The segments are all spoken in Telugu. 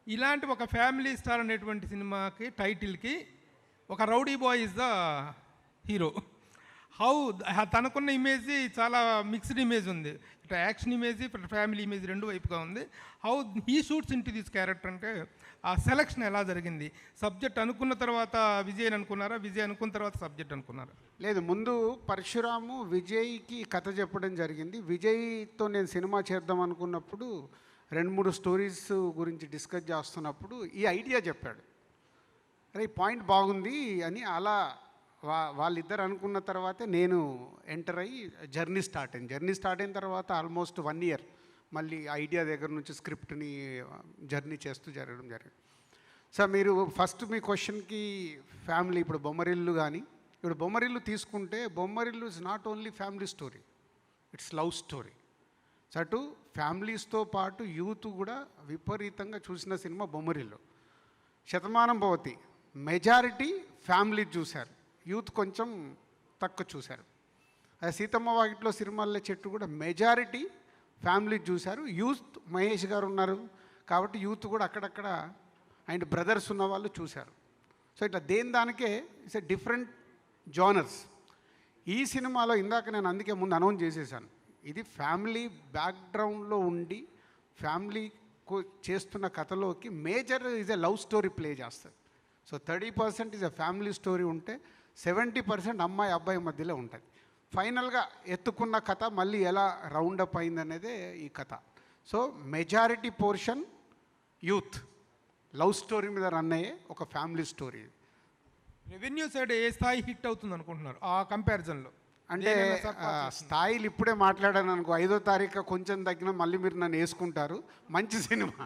ఇలాంటి ఒక ఫ్యామిలీ స్టార్ అనేటువంటి సినిమాకి టైటిల్కి ఒక rowdy boy is the hero. How తనకున్న ఇమేజ్ చాలా మిక్స్డ్ ఇమేజ్ ఉంది, ఇటు యాక్షన్ ఇమేజ్ ఇటు ఫ్యామిలీ ఇమేజ్ రెండు వైపుగా ఉంది. How he shoots in to this character అంటే ఆ సెలక్షన్ ఎలా జరిగింది? సబ్జెక్ట్ అనుకున్న తర్వాత విజయ్ అనుకున్నారా, విజయ్ అనుకున్న తర్వాత సబ్జెక్ట్ అనుకున్నారా? లేదు, ముందు పరశురాము విజయ్కి కథ చెప్పడం జరిగింది. విజయ్తో నేను సినిమా చేద్దాం అనుకున్నప్పుడు 2-3 స్టోరీస్ గురించి డిస్కస్ చేస్తున్నప్పుడు ఈ ఐడియా చెప్పాడు. అరే ఈ పాయింట్ బాగుంది అని అలా వాళ్ళిద్దరు అనుకున్న తర్వాతే నేను ఎంటర్ అయ్యి జర్నీ స్టార్ట్ అయిన తర్వాత ఆల్మోస్ట్ 1 year మళ్ళీ ఐడియా దగ్గర నుంచి స్క్రిప్ట్ని జర్నీ చేస్తూ జరగడం జరిగింది. సార్ మీరు ఫస్ట్ మీ క్వశ్చన్కి ఫ్యామిలీ, ఇప్పుడు బొమ్మరిల్లు కానీ, ఇప్పుడు బొమ్మరిల్లు తీసుకుంటే Bommarillu is not only family story, it's love story. So అటు ఫ్యామిలీస్తో పాటు యూత్ కూడా విపరీతంగా చూసిన cinema Bommarillu. Shatamanam Bhavati majority family చూశారు, యూత్ కొంచెం తక్కువ చూశారు. అదే సీతమ్మ వాకిట్లో సిరిమల్లె చెట్టు కూడా మెజారిటీ ఫ్యామిలీ చూశారు. యూత్ మహేష్ గారు ఉన్నారు కాబట్టి యూత్ కూడా అక్కడక్కడ అండ్ బ్రదర్స్ ఉన్న వాళ్ళు చూశారు. సో ఇట్లా దానికే ఇట్స్ ఎ డిఫరెంట్ జానర్స్. ఈ సినిమాలో ఇందాక నేను అందుకే ముందు అనౌన్స్ చేసేసాను, ఇది ఫ్యామిలీ బ్యాక్గ్రౌండ్లో ఉండి ఫ్యామిలీ చేస్తున్న కథలోకి major is a love story play చేస్తుంది. So 30% is a family story ఉంటే 70% అమ్మాయి అబ్బాయి మధ్యలో ఉంటుంది. ఫైనల్గా ఎత్తుకున్న కథ మళ్ళీ ఎలా రౌండప్ అయిందనేదే ఈ కథ. So majority portion youth love story మీద రన్ అయ్యే ఒక ఫ్యామిలీ స్టోరీ. రెవెన్యూ సైడ్ ఏ స్థాయి హిట్ అవుతుంది అనుకుంటున్నారు ఆ కంపారిజన్లో? అంటే స్థాయిలు ఇప్పుడే మాట్లాడాను అనుకో, 5వ తారీఖు కొంచెం తగ్గిన మళ్ళీ మీరు నన్ను వేసుకుంటారు. మంచి సినిమా,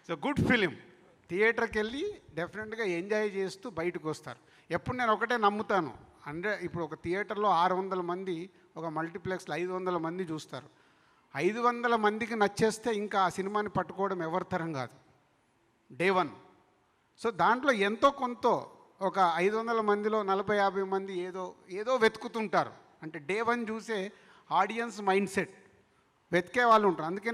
సో గుడ్ ఫిలిం. థియేటర్కి వెళ్ళి డెఫినెట్గా ఎంజాయ్ చేస్తూ బయటకు వస్తారు. ఎప్పుడు నేను ఒకటే నమ్ముతాను, ఇప్పుడు ఒక థియేటర్లో 600 మంది, ఒక మల్టీప్లెక్స్లో 500 మంది చూస్తారు. 500 మందికి నచ్చేస్తే ఇంకా ఆ సినిమాని పట్టుకోవడం ఎవరి తరం కాదు, డే 1. సో దాంట్లో ఎంతో కొంత ఒక 500 మందిలో 40-50 మంది ఏదో వెతుకుతుంటారు. అంటే డే 1 చూసే ఆడియన్స్ మైండ్ సెట్ వెతికే వాళ్ళు ఉంటారు. అందుకే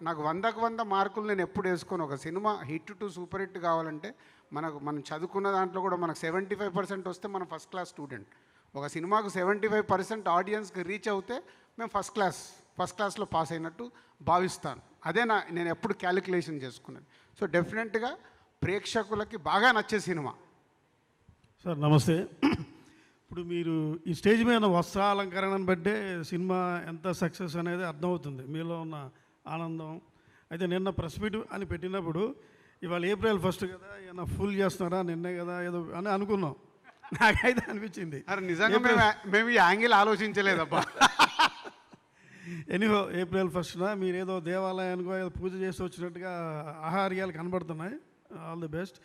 నాకు 100కు 100 మార్కులు నేను ఎప్పుడు వేసుకోను. ఒక cinema hit to super hit కావాలంటే మనం చదువుకున్న దాంట్లో కూడా మనకు 75% వస్తే మనం ఫస్ట్ క్లాస్ స్టూడెంట్. ఒక సినిమాకు 75% ఆడియన్స్కి రీచ్ అవుతే మేము ఫస్ట్ క్లాస్లో పాస్ అయినట్టు భావిస్తాను. అదే నేను ఎప్పుడు క్యాలిక్యులేషన్ చేసుకున్నాను. సో డెఫినెట్గా ప్రేక్షకులకి బాగా నచ్చే సినిమా. సార్ నమస్తే. ఇప్పుడు మీరు ఈ స్టేజ్ మీద వస్త్రాలంకరణను బట్టే సినిమా ఎంత సక్సెస్ అనేది అర్థమవుతుంది, మీలో ఉన్న ఆనందం. అయితే నిన్న ప్రెస్ మీట్ అని పెట్టినప్పుడు ఇవాళ April 1 కదా, ఏమన్నా ఫుల్ చేస్తున్నారా, నిన్నే కదా ఏదో అని అనుకున్నాం. నాకైతే అనిపించింది అరే నిజంగా మేము ఈ యాంగిల్ ఆలోచించలేదబ్బా. ఎనీహో April 1న మీరు ఏదో దేవాలయానికో ఏదో పూజ చేసి వచ్చినట్టుగా ఆహార్యాలు కనబడుతున్నాయి. All the best.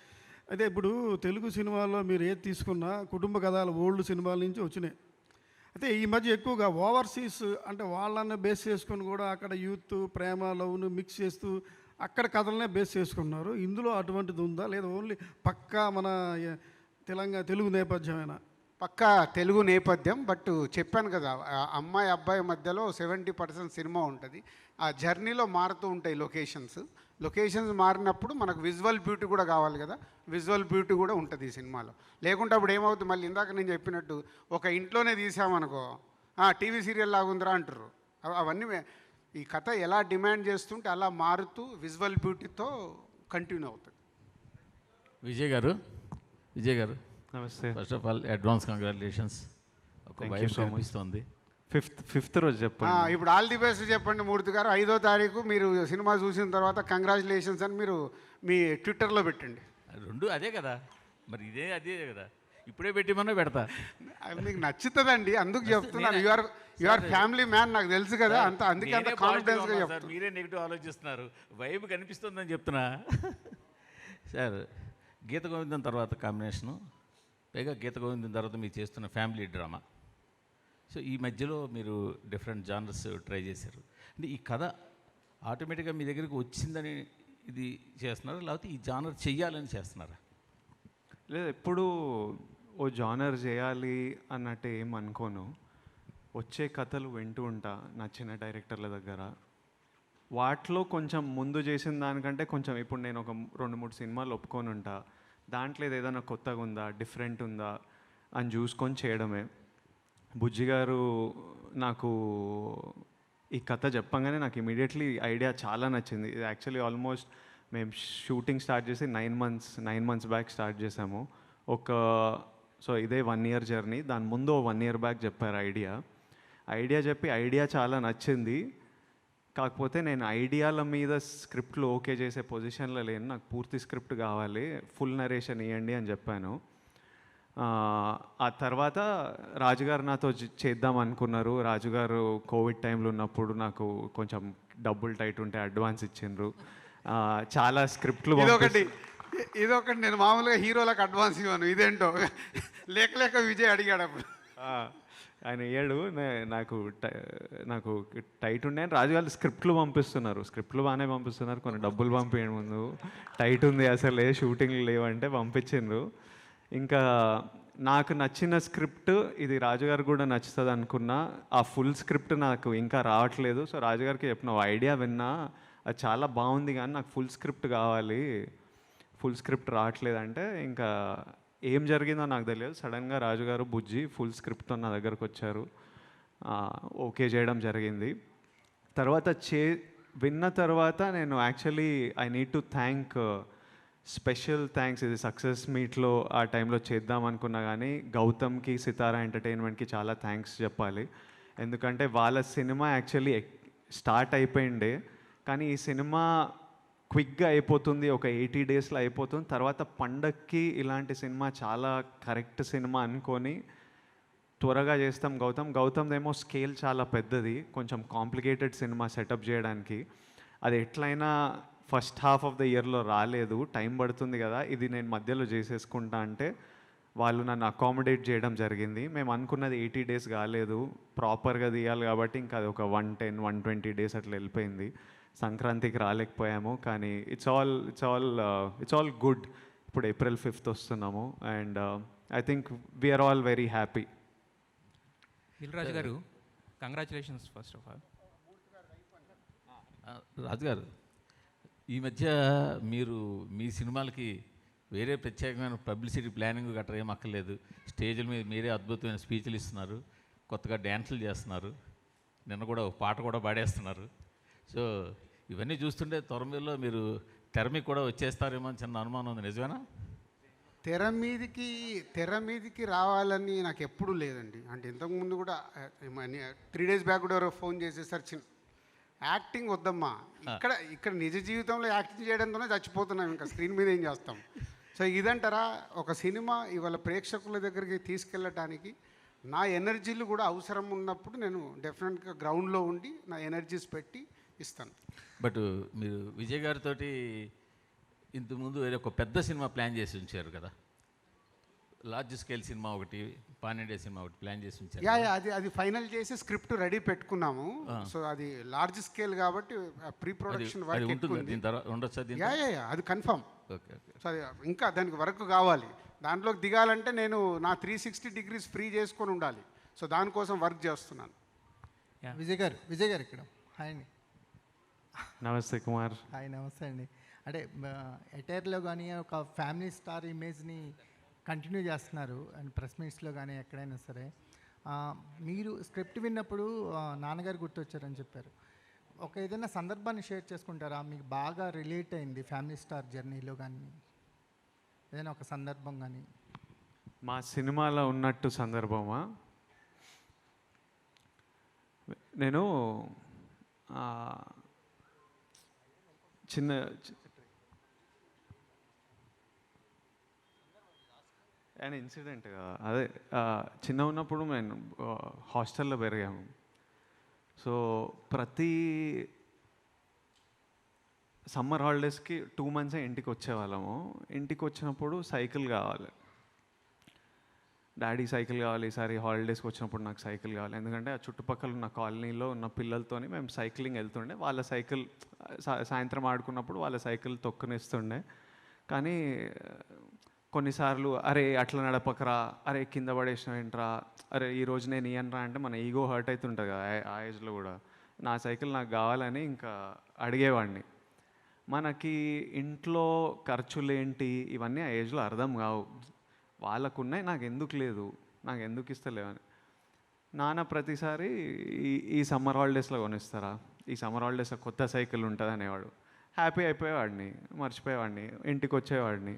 అయితే ఇప్పుడు తెలుగు సినిమాల్లో మీరు ఏది తీసుకున్నా కుటుంబ కథలు ఓల్డ్ సినిమాల నుంచి వచ్చినాయి. అయితే ఈ మధ్య ఎక్కువగా ఓవర్సీస్ అంటే వాళ్ళని బేస్ చేసుకొని కూడా అక్కడ యూత్ ప్రేమ లవ్ను మిక్స్ చేస్తూ అక్కడ కథలనే బేస్ చేసుకున్నారు. ఇందులో అటువంటిది ఉందా, లేదా ఓన్లీ పక్కా మన తెలుగు నేపథ్యమేనా? పక్కా తెలుగు నేపథ్యం. బట్ చెప్పాను కదా, అమ్మాయి అబ్బాయి మధ్యలో 70% సినిమా ఉంటుంది. ఆ జర్నీలో మారుతూ ఉంటాయి లొకేషన్స్ మారినప్పుడు మనకు విజువల్ బ్యూటీ కూడా కావాలి కదా, విజువల్ బ్యూటీ కూడా ఉంటుంది ఈ సినిమాలో. లేకుంటే అప్పుడు ఏమవుతుంది, మళ్ళీ ఇందాక నేను చెప్పినట్టు ఒక ఇంట్లోనే తీసామనుకో టీవీ సీరియల్ లాగుందిరా అంటారు. అవన్నీ ఈ కథ ఎలా డిమాండ్ చేస్తుంటే అలా మారుతూ విజువల్ బ్యూటీతో కంటిన్యూ అవుతుంది. విజయ్ గారు నమస్తే. First of all advance congratulations. ఒక వైఫ్ కనిపిస్తుంది. ఫిఫ్త్ రోజు చెప్పండి. ఇప్పుడు ఆల్ ది బెస్ట్ చెప్పండి మూర్తి గారు. 5వ తారీఖు మీరు సినిమా చూసిన తర్వాత కంగ్రాచులేషన్స్ అని మీరు మీ ట్విట్టర్లో పెట్టండి. రెండు అదే కదా, మరి అదే కదా, ఇప్పుడే పెట్టిమన్నా పెడతా. మీకు నచ్చుతుందండి, అందుకు చెప్తున్నాను. యు ఆర్ ఫ్యామిలీ మ్యాన్, నాకు తెలుసు కదా, అందుకే అంత కాన్ఫిడెన్స్గా చెప్తాను. మీరే నెగిటివ్ ఆలోచిస్తున్నారు, వైబ్ కనిపిస్తుందని చెప్తున్నా. సార్ గీత గోవిందం తర్వాత కాంబినేషను, పైగా గీత గోవిందం తర్వాత మీరు చేస్తున్న ఫ్యామిలీ డ్రామా. సో ఈ మధ్యలో మీరు డిఫరెంట్ జానర్స్ ట్రై చేశారు. అంటే ఈ కథ ఆటోమేటిక్గా మీ దగ్గరికి వచ్చిందని ఇది చేస్తున్నారా, లేకపోతే ఈ జానర్ చెయ్యాలని చేస్తున్నారా? లేదు, ఎప్పుడు ఓ జానర్ చేయాలి అన్నట్టు ఏం అనుకోను. వచ్చే కథలు వింటూ ఉంటా నచ్చిన డైరెక్టర్ల దగ్గర. వాటిలో కొంచెం ముందు చేసిన దానికంటే కొంచెం ఇప్పుడు నేను ఒక 2-3 సినిమాలు ఒప్పుకొని ఉంటా, దాంట్లో ఏదైనా కొత్తగా ఉందా, డిఫరెంట్ ఉందా అని చూసుకొని చేయడమే. బుజ్జి గారు నాకు ఈ కథ చెప్పంగానే నాకు ఇమీడియట్లీ ఐడియా చాలా నచ్చింది. ఇది యాక్చువల్లీ ఆల్మోస్ట్ మేము షూటింగ్ స్టార్ట్ చేసి 9 months బ్యాక్ స్టార్ట్ చేసాము. సో ఇదే 1 year జర్నీ. దాని ముందు 1 year బ్యాక్ చెప్పారు ఐడియా చెప్పి ఐడియా చాలా నచ్చింది. కాకపోతే నేను ఐడియాల మీద స్క్రిప్ట్లు ఓకే చేసే పొజిషన్లో లేను, నాకు పూర్తి స్క్రిప్ట్ కావాలి, ఫుల్ నరేషన్ ఇవ్వండి అని చెప్పాను. ఆ తర్వాత రాజుగారు నాతో చేద్దాం అనుకున్నారు. రాజుగారు కోవిడ్ టైంలో ఉన్నప్పుడు నాకు కొంచెం డబ్బులు టైట్ ఉంటే అడ్వాన్స్ ఇచ్చిండ్రు. చాలా స్క్రిప్ట్లు ఇదొకటి నేను మామూలుగా హీరోలకు అడ్వాన్స్ ఇవ్వను, ఇదేంటో లేక విజయ్ అడిగాడు అప్పుడు. ఆయన ఇయ్యాడు. నాకు టైట్ ఉండే రాజుగారు స్క్రిప్ట్లు పంపిస్తున్నారు, స్క్రిప్ట్లు బాగానే పంపిస్తున్నారు, కొన్ని డబ్బులు పంపించండి ముందు, టైట్ ఉంది అసలు షూటింగ్లు లేవంటే పంపించిండ్రు. ఇంకా నాకు నచ్చిన స్క్రిప్ట్ ఇది రాజుగారు కూడా నచ్చుతుంది అనుకున్నా. ఆ ఫుల్ స్క్రిప్ట్ నాకు ఇంకా రావట్లేదు. సో రాజుగారికి చెప్పిన ఐడియా విన్నా, అది చాలా బాగుంది కానీ నాకు ఫుల్ స్క్రిప్ట్ కావాలి, ఫుల్ స్క్రిప్ట్ రావట్లేదంటే ఇంకా ఏం జరిగిందో నాకు తెలియదు. సడన్గా రాజుగారు బుజ్జి ఫుల్ స్క్రిప్ట్తో నా దగ్గరకు వచ్చారు, ఓకే చేయడం జరిగింది. తర్వాత విన్న తర్వాత నేను actually I need to thank, special thanks, ఇది సక్సెస్ మీట్లో ఆ టైంలో చేద్దాం అనుకున్నా కానీ గౌతమ్కి, సితారా ఎంటర్టైన్మెంట్కి చాలా థ్యాంక్స్ చెప్పాలి. ఎందుకంటే వాళ్ళ సినిమా యాక్చువల్లీ స్టార్ట్ అయిపోయిండే, కానీ ఈ సినిమా క్విక్గా అయిపోతుంది, ఒక 80 daysలో అయిపోతుంది. తర్వాత పండక్కి ఇలాంటి సినిమా చాలా కరెక్ట్ సినిమా అనుకొని త్వరగా చేస్తాం. గౌతమ్దేమో స్కేల్ చాలా పెద్దది, కొంచెం కాంప్లికేటెడ్ సినిమా సెటప్ చేయడానికి. అది ఎట్లయినా ఫస్ట్ హాఫ్ ఆఫ్ ద ఇయర్లో రాలేదు, టైం పడుతుంది కదా, ఇది నేను మధ్యలో చేసేసుకుంటా అంటే వాళ్ళు నన్ను అకామిడేట్ చేయడం జరిగింది. మేము అనుకున్నది 80 days కాలేదు, ప్రాపర్గా తీయాలి కాబట్టి ఇంకా అది ఒక 110-120 days అట్లా వెళ్ళిపోయింది. సంక్రాంతికి రాలేకపోయాము, కానీ ఇట్స్ ఆల్ గుడ్. ఇప్పుడు April 5th వస్తున్నాము and I think we're all very happy. Dil Raju garu, congratulations first of all. రాజుగారు, ఈ మధ్య మీరు మీ సినిమాలకి వేరే ప్రత్యేకమైన పబ్లిసిటీ ప్లానింగ్ గట్రా ఏం అక్కర్లేదు, స్టేజ్ల మీద మీరే అద్భుతమైన స్పీచ్లు ఇస్తున్నారు, కొత్తగా డ్యాన్సులు చేస్తున్నారు, నిన్న కూడా ఒక పాట కూడా పాడేస్తున్నారు. సో ఇవన్నీ చూస్తుంటే త్వరలో మీరు తెర మీద కూడా వచ్చేస్తారేమో అని చిన్న అనుమానం ఉంది, నిజమేనా? తెర మీదకి రావాలని నాకు ఎప్పుడూ లేదండి. అంటే ఇంతకుముందు కూడా 3 days బ్యాక్ కూడా ఎవరో ఫోన్ చేసేసారు, యాక్టింగ్ వద్దమ్మా, ఇక్కడ నిజ జీవితంలో యాక్టింగ్ చేయడంతోనే చచ్చిపోతున్నాం, ఇంకా స్క్రీన్ మీద ఏం చేస్తాం. సో ఇదంటారా, ఒక సినిమా ఇవాళ ప్రేక్షకుల దగ్గరికి తీసుకెళ్ళటానికి నా ఎనర్జీలు కూడా అవసరం ఉన్నప్పుడు నేను డెఫినెట్గా గ్రౌండ్లో ఉండి నా ఎనర్జీస్ పెట్టి ఇస్తాను. బట్ మీరు విజయ్ గారితో ఇంతకుముందు వేరే ఒక పెద్ద సినిమా ప్లాన్ చేసి ఉంచారు కదా, లార్జ్ స్కేల్ సినిమా ఒకటి, పాన్-ఇండియా సినిమా ఒకటి ప్లాన్ చేసి ఉంచారు. అది ఫైనల్ చేసి స్క్రిప్ట్ రెడీ పెట్టుకున్నాము. సో అది లార్జ్ స్కేల్ కాబట్టి ప్రీ ప్రొడక్షన్ వర్క్ ఉండొచ్చు, అది కన్ఫర్మ్. ఓకే. సో అది ఇంకా దానికి వర్క్ కావాలి, దాంట్లోకి దిగాలంటే నేను నా 360 degrees ఫ్రీ చేసుకొని ఉండాలి. సో దానికోసం వర్క్ చేస్తున్నాను. విజయ్ గారు ఇక్కడ హాయ్ అండి. నమస్తే కుమార్. హాయ్, నమస్తే అండి. అంటే ఎటైర్లో కానీ ఒక ఫ్యామిలీ స్టార్ ఇమేజ్ని కంటిన్యూ చేస్తున్నారు అండ్ ప్రెస్ మీట్స్లో కానీ ఎక్కడైనా సరే. మీరు స్క్రిప్ట్ విన్నప్పుడు నాన్నగారు గుర్తొచ్చారని చెప్పారు. ఒక ఏదైనా సందర్భాన్ని షేర్ చేసుకుంటారా, మీకు బాగా రిలేట్ అయింది ఫ్యామిలీ స్టార్ జర్నీలో కానీ ఏదైనా ఒక సందర్భం కానీ? మా సినిమాలో ఉన్నట్టు సందర్భమా? నేను ఇన్సిడెంట్ అదే చిన్న ఉన్నప్పుడు నేను హాస్టల్లో పెరిగాము. సో ప్రతి సమ్మర్ హాలిడేస్కి 2 months ఇంటికి వచ్చేవాళ్ళము. ఇంటికి వచ్చినప్పుడు సైకిల్ కావాలి, డాడీ సైకిల్ కావాలి, ఈసారి హాలిడేస్కి వచ్చినప్పుడు నాకు సైకిల్ కావాలి. ఎందుకంటే ఆ చుట్టుపక్కల ఉన్న కాలనీలో ఉన్న పిల్లలతోని మేము సైక్లింగ్ వెళ్తుండే, వాళ్ళ సైకిల్ సాయంత్రం ఆడుకున్నప్పుడు వాళ్ళ సైకిల్ తొక్కునిస్తుండే. కానీ కొన్నిసార్లు అరే అట్లా నడపకరా, అరే కింద పడేసిన ఏంట్రా, అరే ఈరోజు నేను ఇయ్యనరా అంటే మన ఈగో హర్ట్ అవుతుంటుంది కదా ఆ ఏజ్లో కూడా. నా సైకిల్ నాకు కావాలని ఇంకా అడిగేవాడిని. మనకి ఇంట్లో ఖర్చులేంటి ఇవన్నీ ఆ ఏజ్లో అర్థం కావు. వాళ్ళకున్నాయి, నాకు ఎందుకు లేదు, నాకు ఎందుకు ఇస్తలేవని. నాన్న ప్రతిసారి ఈ సమ్మర్ హాలిడేస్లో కొనిస్తారా, ఈ సమ్మర్ హాలిడేస్లో కొత్త సైకిల్ ఉంటుంది అనేవాడు. హ్యాపీ అయిపోయేవాడిని, మర్చిపోయేవాడిని, ఇంటికి వచ్చేవాడిని.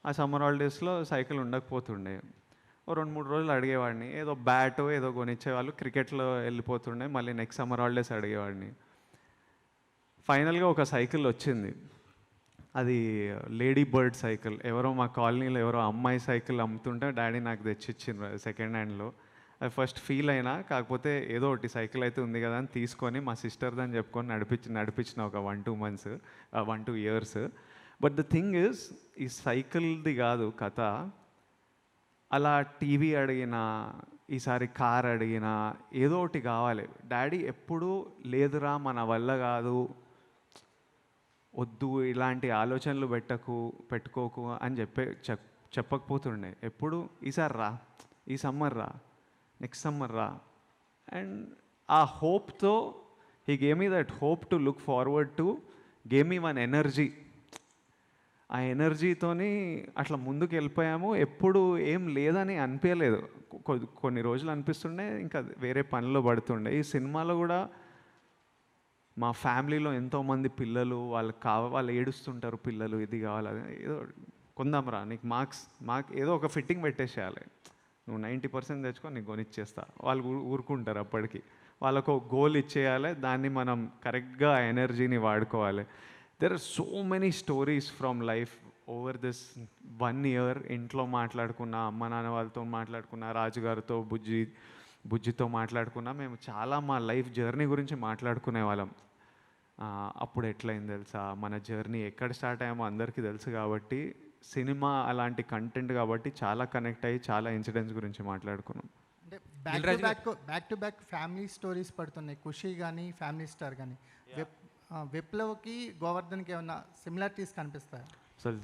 ఆ సమ్మర్ హాలిడేస్లో సైకిల్ ఉండకపోతుండే. ఓ 2-3 రోజులు అడిగేవాడిని, ఏదో బ్యాటో ఏదో కొనిచ్చేవాళ్ళు, క్రికెట్లో వెళ్ళిపోతుండే. మళ్ళీ నెక్స్ట్ సమ్మర్ హాలిడేస్ అడిగేవాడిని. ఫైనల్గా ఒక సైకిల్ వచ్చింది. అది లేడీ బర్డ్ సైకిల్. ఎవరో మా కాలనీలో ఎవరో అమ్మాయి సైకిల్ అమ్ముతుంటే డాడీ నాకు తెచ్చిచ్చిండ్రు సెకండ్ హ్యాండ్లో. అది ఫస్ట్ ఫీల్ అయినా, కాకపోతే ఏదో ఒకటి సైకిల్ అయితే ఉంది కదా అని తీసుకొని మా సిస్టర్దని చెప్పుకొని నడిపించిన ఒక 1-2 months, 1-2 years. But the thing is, ఈ సైకిల్ది కాదు కథ. అలా టీవీ అడిగినా, ఈసారి కార్ అడిగినా ఏదో ఒకటి కావాలి. డాడీ ఎప్పుడూ లేదురా మన వల్ల కాదు, వద్దు, ఇలాంటి ఆలోచనలు పెట్టుకోకు అని చెప్పకపోతుండే. ఎప్పుడు ఈసారి రా, ఈ సమ్మర్ రా, నెక్స్ట్ సమ్మర్ రా. అండ్ ఆ హోప్తో he gave me that hope to look forward to, gave me one energy. ఆ ఎనర్జీతోని అట్లా ముందుకు వెళ్ళిపోయాము. ఎప్పుడు ఏం లేదని అనిపించలేదు. కొన్ని రోజులు అనిపిస్తుండే, ఇంకా వేరే పనిలో పడుతుండే. ఈ సినిమాలో కూడా మా ఫ్యామిలీలో ఎంతోమంది పిల్లలు, వాళ్ళు ఏడుస్తుంటారు, పిల్లలు ఇది కావాలి, అది ఏదో కొందాంరా, నీకు మార్క్స్ ఏదో ఒక ఫిట్టింగ్ పెట్టేసేయాలి, నువ్వు 90% తెచ్చుకో, నీకు కొనిచ్చేస్తా. వాళ్ళు ఊరుకుంటారు. అప్పటికి వాళ్ళకు ఒక గోల్ ఇచ్చేయాలి, దాన్ని మనం కరెక్ట్గా ఆ ఎనర్జీని వాడుకోవాలి. There are so many stories from life over this 1 year. ఇంట్లో మాట్లాడుకున్నా, అమ్మ నాన్న వాళ్ళతో మాట్లాడుకున్నా, రాజుగారితో, బుజ్జితో మాట్లాడుకున్నా. మేము చాలా మా లైఫ్ జర్నీ గురించి మాట్లాడుకునే వాళ్ళం. అప్పుడు ఎట్లయింది తెలుసా, మన జర్నీ ఎక్కడ స్టార్ట్ అయ్యామో అందరికీ తెలుసు. కాబట్టి సినిమా అలాంటి కంటెంట్ కాబట్టి చాలా కనెక్ట్ అయ్యి చాలా ఇన్సిడెంట్స్ గురించి మాట్లాడుకున్నాం. అంటే back to back family stories పడుతున్నాయి. ఖుషి కానీ, ఫ్యామిలీ స్టార్ కానీ. విప్లవ్కి గోవర్ధన్కి ఏమన్నా సిమిలారిటీస్ కనిపిస్తాయి? అసలు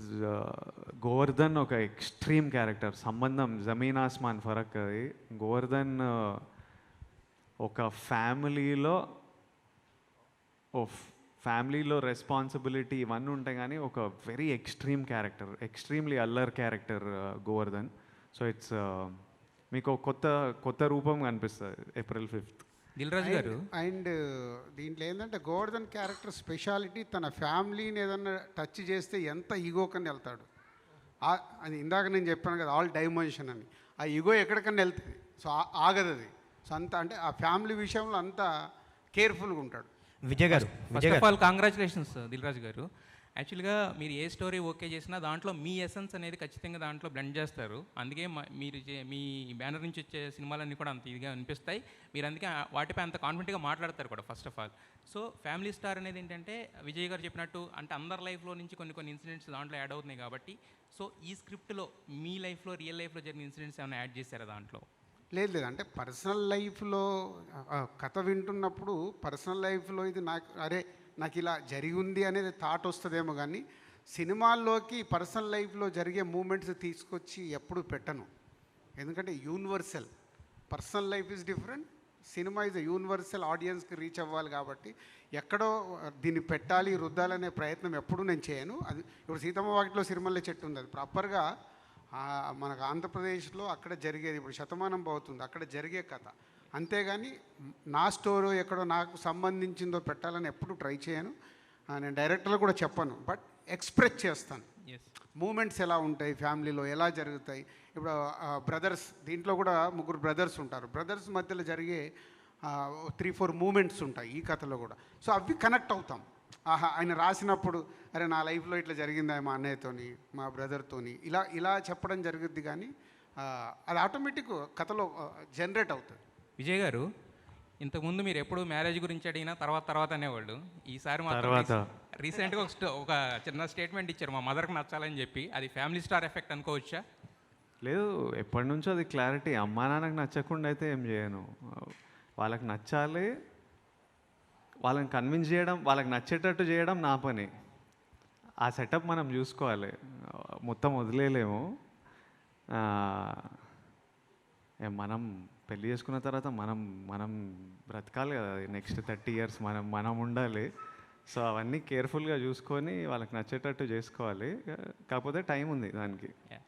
గోవర్ధన్ ఒక ఎక్స్ట్రీమ్ క్యారెక్టర్. సంబంధం జమీన్ ఆస్మాన్ ఫరక్. అది గోవర్ధన్ ఒక ఫ్యామిలీలో రెస్పాన్సిబిలిటీ ఇవన్నీ ఉంటాయి, కానీ ఒక వెరీ ఎక్స్ట్రీమ్ క్యారెక్టర్, ఎక్స్ట్రీమ్లీ అల్లర్ క్యారెక్టర్ గోవర్ధన్. సో ఇట్స్ మీకు కొత్త రూపం కనిపిస్తుంది April 5th. దిల్ రాజు గారు. అండ్ దీంట్లో ఏంటంటే గోవర్ధన్ క్యారెక్టర్ స్పెషాలిటీ, తన ఫ్యామిలీని ఏదన్నా టచ్ చేస్తే ఎంత ఈగోకని వెళ్తాడు. అది ఇందాక నేను చెప్పాను కదా, ఆల్ డైమెన్షన్ అని. ఆ ఈగో ఎక్కడికన్నా వెళ్తుంది. సో ఆగదు అది. సో అంత అంటే ఆ ఫ్యామిలీ విషయంలో అంతా కేర్ఫుల్గా ఉంటాడు. విజయ్ గారు, first of all congratulations Dil Raju గారు. యాక్చువల్గా మీరు ఏ స్టోరీ ఓకే చేసినా దాంట్లో మీ ఎసెన్స్ అనేది ఖచ్చితంగా దాంట్లో బ్లెండ్ చేస్తారు. అందుకే మీరు మీ బ్యానర్ నుంచి వచ్చే సినిమాలన్నీ కూడా అంత ఇదిగా అనిపిస్తాయి. మీరు అందుకే వాటిపై అంత కాన్ఫిడెంట్గా మాట్లాడతారు కూడా first of all. So family star అనేది ఏంటంటే విజయ్ గారు చెప్పినట్టు అంటే అందరి లైఫ్లో నుంచి కొన్ని ఇన్సిడెంట్స్ దాంట్లో యాడ్ అవుతున్నాయి కాబట్టి, సో ఈ స్క్రిప్ట్లో మీ లైఫ్లో, రియల్ లైఫ్లో జరిగిన ఇన్సిడెంట్స్ ఏమైనా యాడ్ చేశారా దాంట్లో? లేదు, అంటే పర్సనల్ లైఫ్లో కథ వింటున్నప్పుడు పర్సనల్ లైఫ్లో ఇది నాకు ఇలా జరిగి ఉంది అనేది థాట్ వస్తుందేమో, కానీ సినిమాల్లోకి పర్సనల్ లైఫ్లో జరిగే మూమెంట్స్ తీసుకొచ్చి ఎప్పుడు పెట్టను. ఎందుకంటే universal, personal life is different, cinema is universal, ఆడియన్స్కి రీచ్ అవ్వాలి. కాబట్టి ఎక్కడో దీన్ని పెట్టాలి, రుద్దాలనే ప్రయత్నం ఎప్పుడూ నేను చేయను. అది ఇప్పుడు సీతమ్మ వాకిట్లో సిరిమల్లె చెట్టు ఉంది, అది ప్రాపర్గా మనకు ఆంధ్రప్రదేశ్లో అక్కడ జరిగేది. ఇప్పుడు శతమానం అవుతుంది, అక్కడ జరిగే కథ. అంతేగాని నా స్టోరీ ఎక్కడో నాకు సంబంధించిందో పెట్టాలని ఎప్పుడు ట్రై చేయను. నేను డైరెక్టర్లు కూడా చెప్పను, బట్ ఎక్స్ప్రెస్ చేస్తాను. మూమెంట్స్ ఎలా ఉంటాయి, ఫ్యామిలీలో ఎలా జరుగుతాయి. ఇప్పుడు బ్రదర్స్, దీంట్లో కూడా 3 బ్రదర్స్ ఉంటారు. బ్రదర్స్ మధ్యలో జరిగే 3-4 మూమెంట్స్ ఉంటాయి ఈ కథలో కూడా. సో అవి కనెక్ట్ అవుతాం. ఆయన రాసినప్పుడు అరే నా లైఫ్లో ఇట్లా జరిగిందా మా అన్నయ్యతోని, మా బ్రదర్తోని, ఇలా చెప్పడం జరుగుద్ది. కానీ అది ఆటోమేటిక్ కథలో జనరేట్ అవుతుంది. విజయ్ గారు, ఇంతకుముందు మీరు ఎప్పుడు మ్యారేజ్ గురించి అడిగినా తర్వాత అనేవాళ్ళు. ఈసారి రీసెంట్గా ఒక చిన్న స్టేట్మెంట్ ఇచ్చారు, మా మదర్కి నచ్చాలని చెప్పి. అది ఫ్యామిలీ స్టార్ ఎఫెక్ట్ అనుకోవచ్చా? లేదు, ఎప్పటి నుంచో అది క్లారిటీ. అమ్మా నాన్నకు నచ్చకుండా అయితే ఏం చేయను. వాళ్ళకి నచ్చాలి, వాళ్ళని కన్విన్స్ చేయడం, వాళ్ళకి నచ్చేటట్టు చేయడం నా పని. ఆ సెటప్ మనం చూసుకోవాలి, మొత్తం వదిలేయలేము. మనం పెళ్లి చేసుకున్న తర్వాత మనం మనం బ్రతకాలి కదా, నెక్స్ట్ 30 years మనం ఉండాలి. సో అవన్నీ కేర్ఫుల్గా చూసుకొని వాళ్ళకి నచ్చేటట్టు చేసుకోవాలి. కాకపోతే టైం ఉంది దానికి. Yeah.